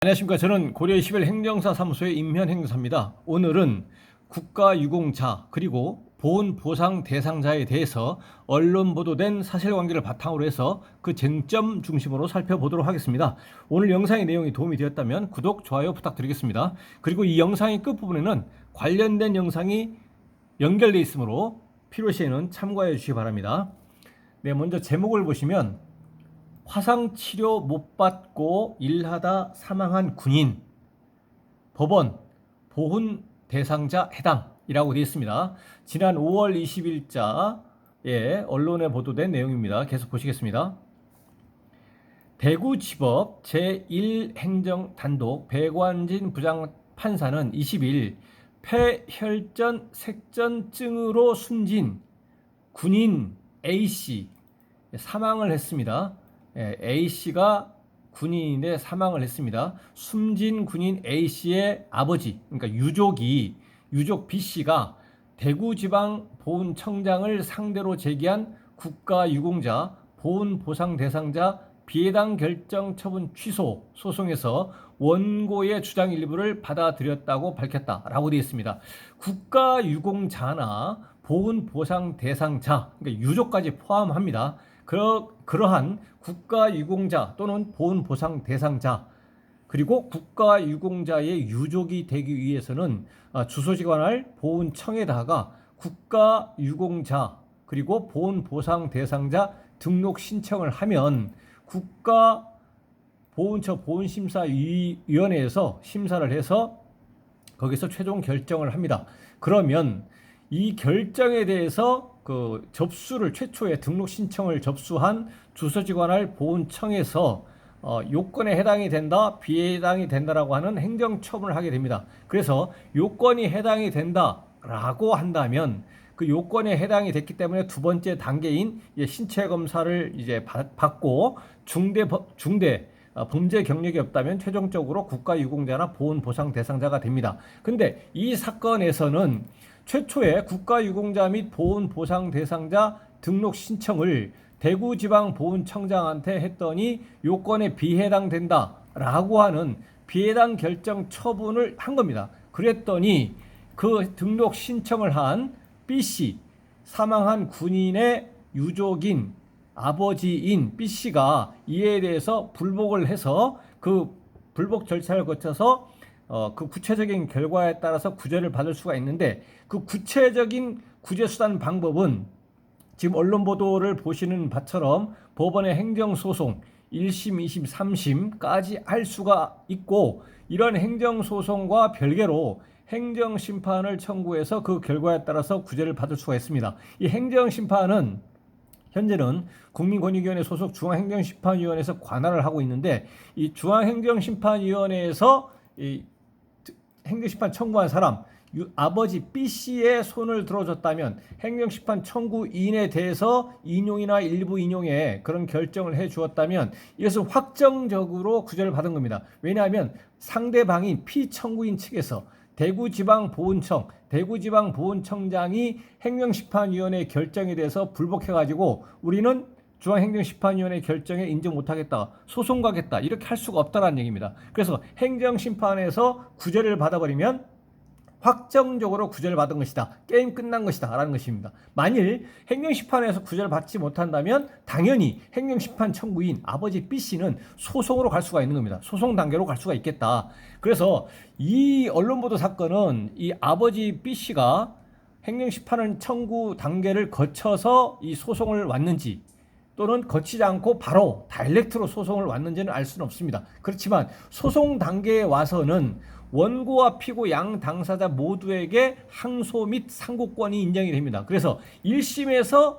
안녕하십니까. 저는 고려21 행정사 사무소의 임현행사입니다. 오늘은 국가유공자 그리고 보훈보상 대상자에 대해서 언론 보도된 사실관계를 바탕으로 해서 그 쟁점 중심으로 살펴보도록 하겠습니다. 오늘 영상의 내용이 도움이 되었다면 구독, 좋아요 부탁드리겠습니다. 그리고 이 영상의 끝부분에는 관련된 영상이 연결되어 있으므로 필요시에는 참고해 주시기 바랍니다. 네, 먼저 제목을 보시면 화상치료 못 받고 일하다 사망한 군인, 법원, 보훈 대상자 해당이라고 되어 있습니다. 지난 5월 20일자에 언론에 보도된 내용입니다. 계속 보시겠습니다. 대구지법 제1행정단독 배관진 부장판사는 20일 폐혈전 색전증으로 숨진 군인 A씨 사망을 했습니다. A씨가 군인인데 사망을 했습니다. 숨진 군인 A씨의 아버지, 그러니까 유족 B씨가 대구지방보훈청장을 상대로 제기한 국가유공자, 보훈보상 대상자 비해당 결정 처분 취소 소송에서 원고의 주장 일부를 받아들였다고 밝혔다라고 되어 있습니다. 국가유공자나 보훈보상 대상자, 그러니까 유족까지 포함합니다. 그러한 국가유공자 또는 보훈보상 대상자 그리고 국가유공자의 유족이 되기 위해서는 주소지관할 보훈청에다가 국가유공자 그리고 보훈보상 대상자 등록 신청을 하면 국가보훈처 보훈심사위원회에서 심사를 해서 거기서 최종 결정을 합니다. 그러면 이 결정에 대해서 그 접수를 최초에 등록 신청을 접수한 주소지관할 보훈청에서 요건에 해당이 된다, 비해당이 된다라고 하는 행정처분을 하게 됩니다. 그래서 요건이 해당이 된다라고 한다면 그 요건에 해당이 됐기 때문에 두 번째 단계인 신체 검사를 이제 받고 중대 범죄 경력이 없다면 최종적으로 국가유공자나 보훈보상 대상자가 됩니다. 근데 이 사건에서는 최초에 국가유공자 및 보훈보상 대상자 등록 신청을 대구지방보훈청장한테 했더니 요건에 비해당된다라고 하는 비해당 결정 처분을 한 겁니다. 그랬더니 그 등록 신청을 한 B씨, 사망한 군인의 유족인 아버지인 B씨가 이에 대해서 불복을 해서 그 불복 절차를 거쳐서 그 구체적인 결과에 따라서 구제를 받을 수가 있는데 그 구체적인 구제 수단 방법은 지금 언론 보도를 보시는 바처럼 법원의 행정소송 1심, 2심, 3심까지 할 수가 있고 이런 행정소송과 별개로 행정심판을 청구해서 그 결과에 따라서 구제를 받을 수가 있습니다. 이 행정심판은 현재는 국민권익위원회 소속 중앙행정심판위원회에서 관할을 하고 있는데 이 중앙행정심판위원회에서 이 행정심판 청구한 사람 아버지 B씨의 손을 들어줬다면 행정심판 청구인에 대해서 인용이나 일부 인용에 그런 결정을 해 주었다면 이것은 확정적으로 구제를 받은 겁니다. 왜냐하면 상대방인 피청구인 측에서 대구지방보훈청장이 행정심판위원회 결정에 대해서 불복해가지고 우리는 중앙행정심판위원회 결정에 인정 못하겠다, 소송 가겠다 이렇게 할 수가 없다는 얘기입니다. 그래서 행정심판에서 구제를 받아버리면 확정적으로 구제를 받은 것이다, 게임 끝난 것이다 라는 것입니다. 만일 행정심판에서 구제를 받지 못한다면 당연히 행정심판 청구인 아버지 B씨는 소송으로 갈 수가 있는 겁니다. 소송 단계로 갈 수가 있겠다. 그래서 이 언론보도 사건은 이 아버지 B씨가 행정심판 청구 단계를 거쳐서 이 소송을 왔는지 또는 거치지 않고 바로 다이렉트로 소송을 왔는지는 알 수는 없습니다. 그렇지만 소송 단계에 와서는 원고와 피고 양 당사자 모두에게 항소 및 상고권이 인정이 됩니다. 그래서 1심에서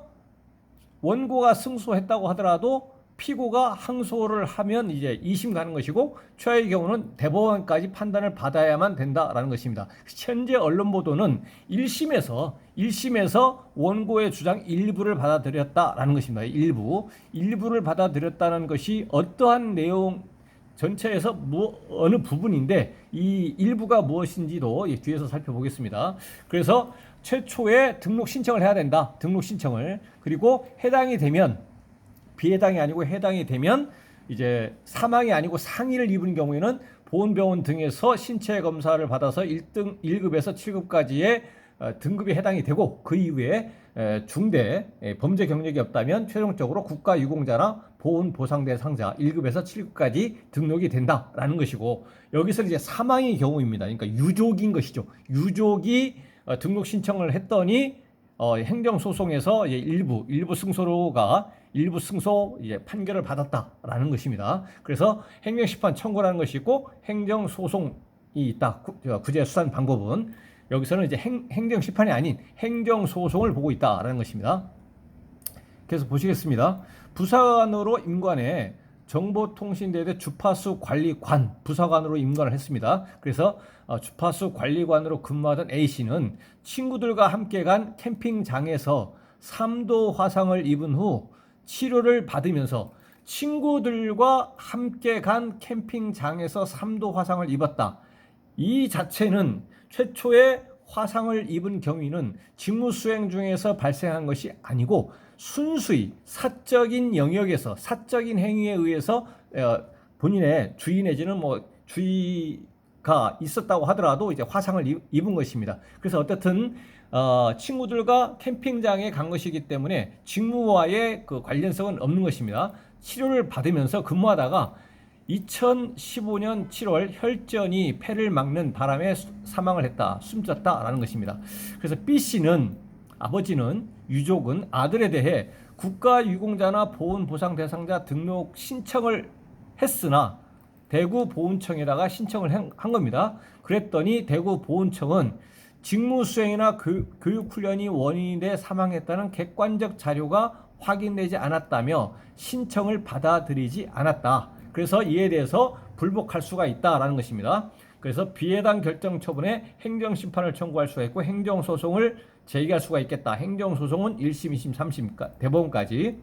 원고가 승소했다고 하더라도 피고가 항소를 하면 이제 2심 가는 것이고 최악의 경우는 대법원까지 판단을 받아야만 된다라는 것입니다. 현재 언론 보도는 1심에서 원고의 주장 일부를 받아들였다라는 것입니다. 일부를 받아들였다는 것이 어떠한 내용 전체에서 어느 부분인데 이 일부가 무엇인지도 뒤에서 살펴보겠습니다. 그래서 최초에 등록 신청을 해야 된다. 등록 신청을. 그리고 해당이 되면 비해당이 아니고 해당이 되면 이제 사망이 아니고 상해를 입은 경우에는 보훈병원 등에서 신체 검사를 받아서 1급에서 7급까지의 등급이 해당이 되고 그 이후에 중대 범죄 경력이 없다면 최종적으로 국가유공자나 보훈보상대상자 1급에서 7급까지 등록이 된다라는 것이고, 여기서 이제 사망의 경우입니다. 그러니까 유족인 것이죠. 유족이 등록 신청을 했더니 행정소송에서 일부 승소가 일부 승소 판결을 받았다라는 것입니다. 그래서 행정심판 청구라는 것이 있고 행정소송이 있다. 구제 수단 방법은 여기서는 이제 행정심판이 아닌 행정소송을 보고 있다라는 것입니다. 그래서 보시겠습니다. 부사관으로 임관해 정보통신대대 주파수 관리관 부사관으로 임관을 했습니다. 그래서 주파수 관리관으로 근무하던 A씨는 친구들과 함께 간 캠핑장에서 3도 화상을 입은 후 치료를 받으면서, 친구들과 함께 간 캠핑장에서 3도 화상을 입었다. 이 자체는 최초의 화상을 입은 경위는 직무 수행 중에서 발생한 것이 아니고 순수히 사적인 영역에서 사적인 행위에 의해서 본인의 주의 내지는 주의가 있었다고 하더라도 이제 화상을 입은 것입니다. 그래서 어떻든 친구들과 캠핑장에 간 것이기 때문에 직무와의 그 관련성은 없는 것입니다. 치료를 받으면서 근무하다가 2015년 7월 혈전이 폐를 막는 바람에 사망을 했다, 숨졌다라는 것입니다. 그래서 B씨는, 아버지는, 유족은 아들에 대해 국가유공자나 보훈보상대상자 등록 신청을 했으나 대구보훈청에다가 신청을 한 겁니다. 그랬더니 대구보훈청은 직무수행이나 교육훈련이 원인이 돼 사망했다는 객관적 자료가 확인되지 않았다며 신청을 받아들이지 않았다. 그래서 이에 대해서 불복할 수가 있다라는 것입니다. 그래서 비해당 결정 처분에 행정심판을 청구할 수가 있고 행정소송을 제기할 수가 있겠다. 행정소송은 1심, 2심, 3심 대법원까지.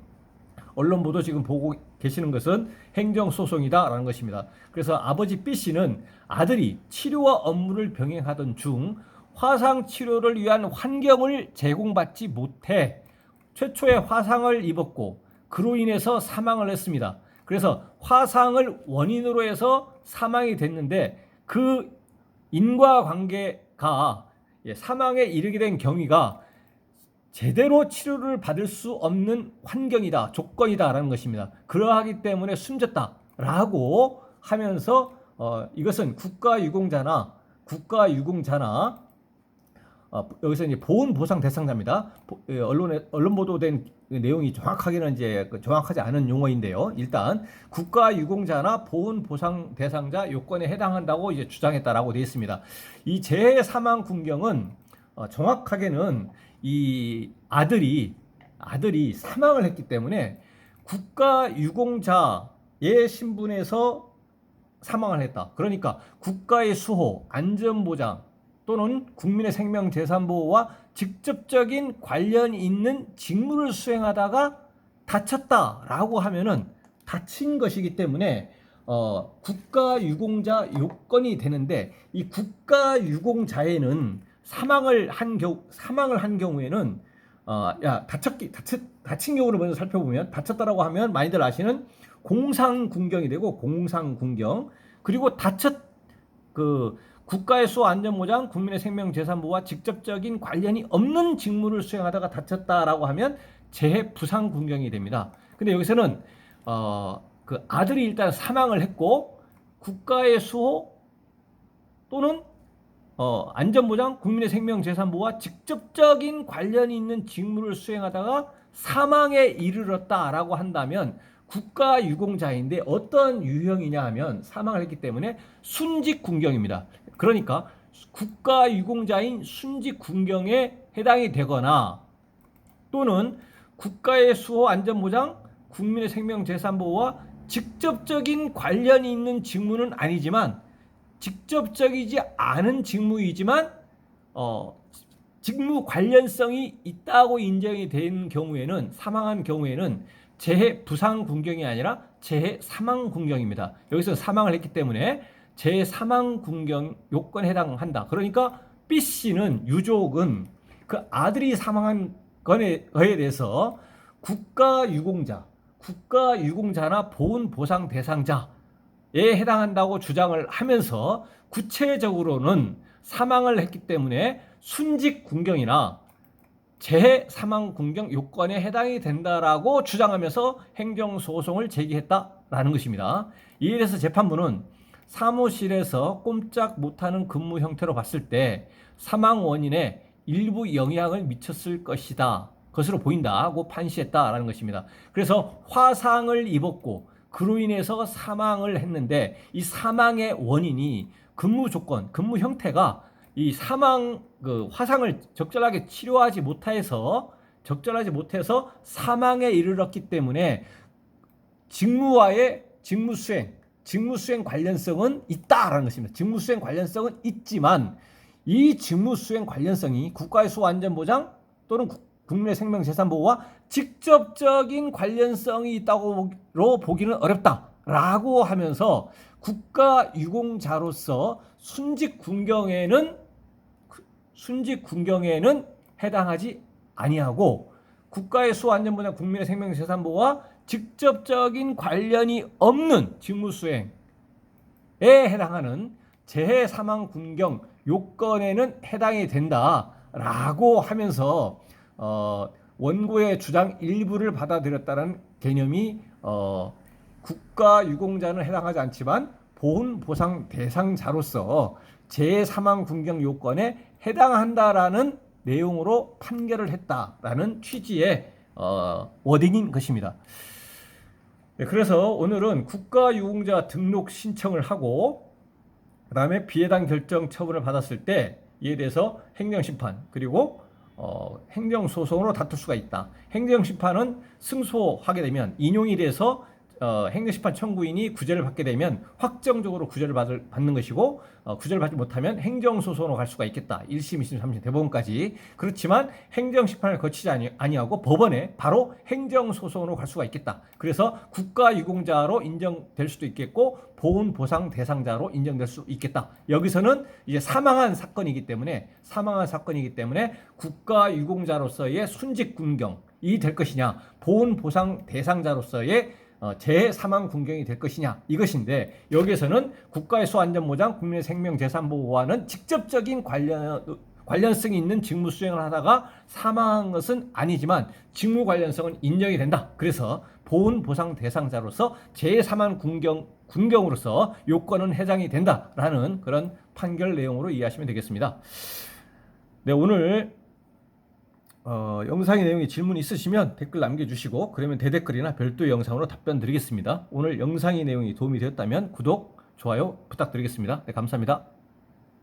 언론 보도 지금 보고 계시는 것은 행정소송이다라는 것입니다. 그래서 아버지 B씨는 아들이 치료와 업무를 병행하던 중 화상 치료를 위한 환경을 제공받지 못해 최초의 화상을 입었고 그로 인해서 사망을 했습니다. 그래서 화상을 원인으로 해서 사망이 됐는데 그 인과관계가 사망에 이르게 된 경위가 제대로 치료를 받을 수 없는 환경이다, 조건이다라는 것입니다. 그러하기 때문에 숨졌다라고 하면서 이것은 국가유공자나 여기서 이제 보훈보상 대상자입니다. 언론 보도된 내용이 정확하게는 이제 정확하지 않은 용어인데요. 일단 국가유공자나 보훈보상 대상자 요건에 해당한다고 이제 주장했다라고 되어 있습니다. 이 재해 사망 군경은 정확하게는 이 아들이 사망을 했기 때문에 국가유공자의 신분에서 사망을 했다. 그러니까 국가의 수호, 안전보장 또는 국민의 생명 재산 보호와 직접적인 관련이 있는 직무를 수행하다가 다쳤다라고 하면은 다친 것이기 때문에 국가유공자 요건이 되는데, 이 국가유공자에는 사망을 한 경우에는 다친 경우를 먼저 살펴보면, 다쳤다라고 하면 많이들 아시는 공상군경이 되고 공상군경, 그리고 국가의 수호 안전보장, 국민의 생명 재산 보호와 직접적인 관련이 없는 직무를 수행하다가 다쳤다라고 하면 재해 부상 군경이 됩니다. 근데 여기서는 그 아들이 일단 사망을 했고 국가의 수호 또는 안전보장, 국민의 생명 재산 보호와 직접적인 관련이 있는 직무를 수행하다가 사망에 이르렀다라고 한다면 국가유공자인데 어떤 유형이냐 하면 사망을 했기 때문에 순직군경입니다. 그러니까 국가유공자인 순직군경에 해당이 되거나 또는 국가의 수호 안전보장, 국민의 생명 재산 보호와 직접적인 관련이 있는 직무는 아니지만 직접적이지 않은 직무이지만 직무 관련성이 있다고 인정이 된 경우에는, 사망한 경우에는 재해 부상 군경이 아니라 재해 사망 군경입니다. 여기서 사망을 했기 때문에 재해 사망 군경 요건에 해당한다. 그러니까 B씨는, 유족은 그 아들이 사망한 거에 대해서 국가유공자나 보훈보상 대상자 해당한다고 주장을 하면서 구체적으로는 사망을 했기 때문에 순직 군경이나 재해 사망 군경 요건에 해당이 된다라고 주장하면서 행정소송을 제기했다라는 것입니다. 이에 대해서 재판부는 사무실에서 꼼짝 못하는 근무 형태로 봤을 때 사망 원인에 일부 영향을 미쳤을 것으로 보인다고 판시했다라는 것입니다. 그래서 화상을 입었고 그로 인해서 사망을 했는데 이 사망의 원인이 근무 조건, 근무 형태가 이 화상을 적절하게 치료하지 못해서 사망에 이르렀기 때문에 직무와의 직무수행 관련성은 있다라는 것입니다. 직무수행 관련성은 있지만 이 직무수행 관련성이 국가의 수호안전보장 또는 국민의 생명재산보호와 직접적인 관련성이 있다고 보기는 어렵다라고 하면서 국가유공자로서 순직 군경에는 해당하지 아니하고 국가의 수호안전보장 국민의 생명재산보호와 직접적인 관련이 없는 직무수행에 해당하는 재해사망 군경 요건에는 해당이 된다라고 하면서 원고의 주장 일부를 받아들였다는 개념이 국가유공자는 해당하지 않지만 보훈보상 대상자로서 재해사망 군경 요건에 해당한다라는 내용으로 판결을 했다라는 취지의 워딩인 것입니다. 네, 그래서 오늘은 국가유공자 등록 신청을 하고 그 다음에 비해당 결정 처분을 받았을 때 이에 대해서 행정심판 그리고 행정소송으로 다툴 수가 있다. 행정심판은 승소하게 되면 인용이 돼서 행정심판 청구인이 구제를 받게 되면 확정적으로 구제를 받는 것이고 구제를 받지 못하면 행정소송으로 갈 수가 있겠다. 1심, 2심, 3심, 대법원까지. 그렇지만 행정심판을 거치지 아니하고 법원에 바로 행정소송으로 갈 수가 있겠다. 그래서 국가유공자로 인정될 수도 있겠고 보훈보상 대상자로 인정될 수 있겠다. 여기서는 이제 사망한 사건이기 때문에 국가유공자로서의 순직군경이 될 것이냐 보훈보상 대상자로서의 재해사망 군경이 될 것이냐 이것인데 여기에서는 국가의 수안전보장 국민의 생명재산보호와는 직접적인 관련성이 있는 직무 수행을 하다가 사망한 것은 아니지만 직무 관련성은 인정이 된다. 그래서 보훈보상 대상자로서 재해사망 군경으로서 요건은 해당이 된다라는 그런 판결 내용으로 이해하시면 되겠습니다. 네, 오늘 영상의 내용에 질문 있으시면 댓글 남겨주시고 그러면 대댓글이나 별도의 영상으로 답변 드리겠습니다. 오늘 영상의 내용이 도움이 되었다면 구독, 좋아요 부탁드리겠습니다. 네, 감사합니다.